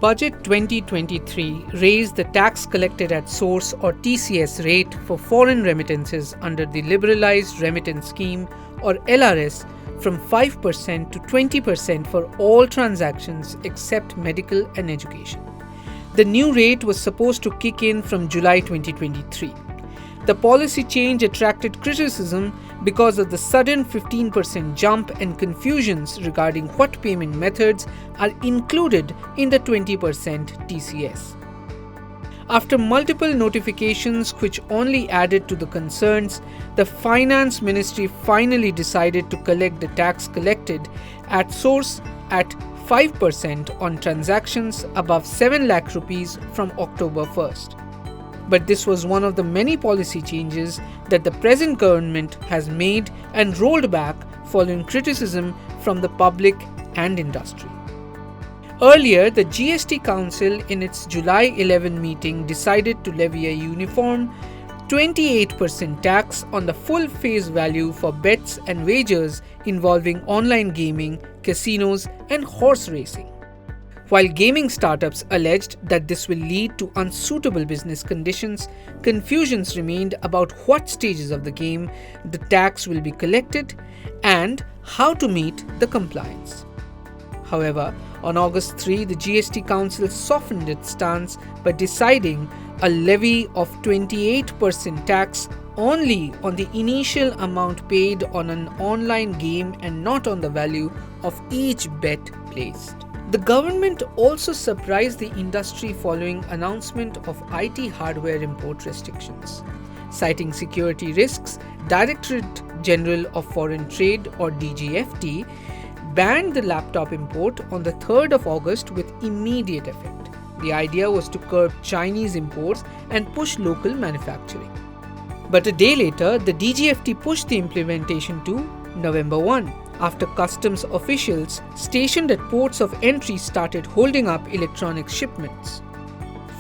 Budget 2023 raised the tax collected at source or TCS rate for foreign remittances under the Liberalized Remittance Scheme or LRS from 5% to 20% for all transactions except medical and education. The new rate was supposed to kick in from July 2023. The policy change attracted criticism because of the sudden 15% jump and confusions regarding what payment methods are included in the 20% TCS. After multiple notifications which only added to the concerns, the Finance Ministry finally decided to collect the tax collected at source at 5% on transactions above 7 lakh rupees from October 1st. But this was one of the many policy changes that the present government has made and rolled back following criticism from the public and industry. Earlier, the GST Council in its July 11 meeting decided to levy a uniform 28% tax on the full face value for bets and wagers involving online gaming, casinos, and horse racing. While gaming startups alleged that this will lead to unsuitable business conditions, confusions remained about what stages of the game the tax will be collected and how to meet the compliance. However, on August 3, the GST Council softened its stance by deciding a levy of 28% tax only on the initial amount paid on an online game and not on the value of each bet placed. The government also surprised the industry following announcement of IT hardware import restrictions. Citing security risks, Directorate General of Foreign Trade or DGFT banned the laptop import on the 3rd of August with immediate effect. The idea was to curb Chinese imports and push local manufacturing. But a day later, the DGFT pushed the implementation to November 1. After customs officials stationed at ports of entry started holding up electronic shipments.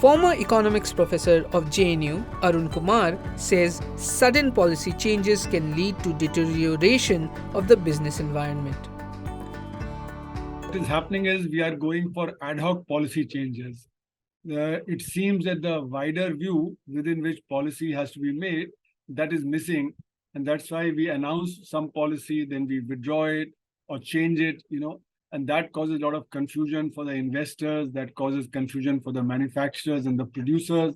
Former economics professor of JNU, Arun Kumar, says sudden policy changes can lead to deterioration of the business environment. What is happening is we are going for ad hoc policy changes. It seems that the wider view within which policy has to be made, that is missing. And that's why we announce some policy, then we withdraw it or change it, and that causes a lot of confusion for the investors, that causes confusion for the manufacturers and the producers,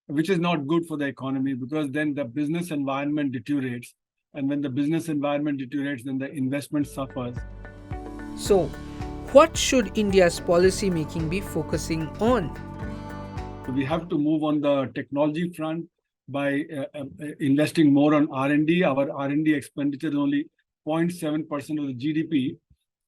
which is not good for the economy because then the business environment deteriorates. And when the business environment deteriorates, then the investment suffers. So, what should India's policy making be focusing on? We have to move on the technology front by investing more on R&D. Our R&D expenditure is only 0.7% of the GDP,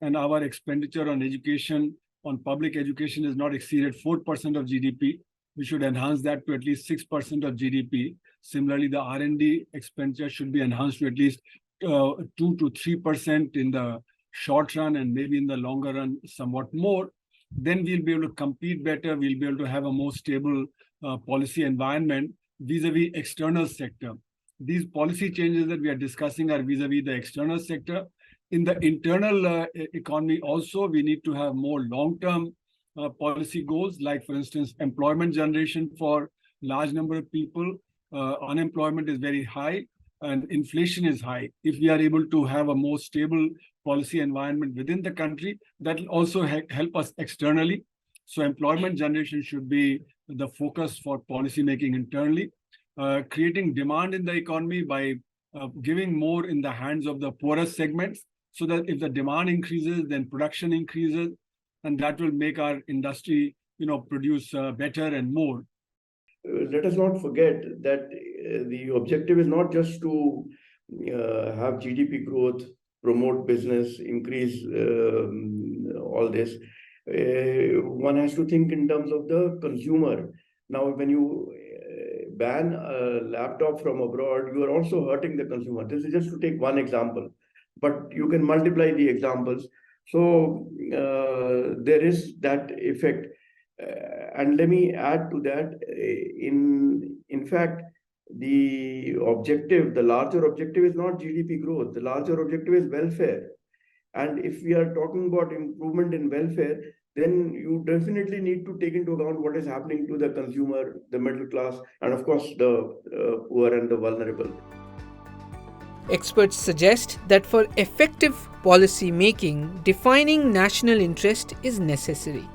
and our expenditure on education, on public education is not exceeded 4% of GDP. We should enhance that to at least 6% of GDP. Similarly, the R&D expenditure should be enhanced to at least 2 to 3% in the short run and maybe in the longer run somewhat more. Then we'll be able to compete better. We'll be able to have a more stable policy environment vis-a-vis external sector. These policy changes that we are discussing are vis-a-vis the external sector. In the internal economy also, we need to have more long-term policy goals, like for instance, employment generation for large number of people. Unemployment is very high and inflation is high. If we are able to have a more stable policy environment within the country, that will also help us externally. So employment generation should be the focus for policy making internally. Creating demand in the economy by giving more in the hands of the poorest segments, so that if the demand increases, then production increases, and that will make our industry, produce better and more. Let us not forget that the objective is not just to have GDP growth, promote business, increase all this. One has to think in terms of the consumer. Now, when you ban a laptop from abroad, you are also hurting the consumer. This is just to take one example, but you can multiply the examples. So there is that effect. And let me add to that. In fact, the larger objective is not GDP growth. The larger objective is welfare. And if we are talking about improvement in welfare, then you definitely need to take into account what is happening to the consumer, the middle class, and of course the poor and the vulnerable. Experts suggest that for effective policy making, defining national interest is necessary.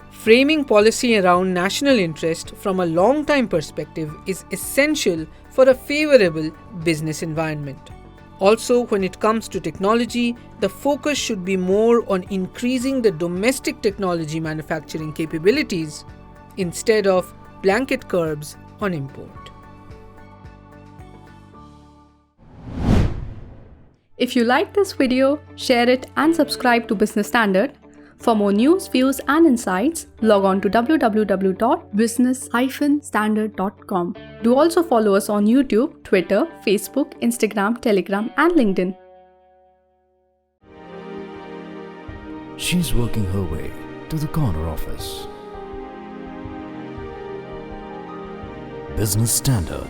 Framing policy around national interest from a long-time perspective is essential for a favorable business environment. Also, when it comes to technology, the focus should be more on increasing the domestic technology manufacturing capabilities instead of blanket curbs on import. If you like this video, share it and subscribe to Business Standard. For more news, views and insights, log on to www.business-standard.com. Do also follow us on YouTube, Twitter, Facebook, Instagram, Telegram and LinkedIn. She's working her way to the corner office. Business Standard.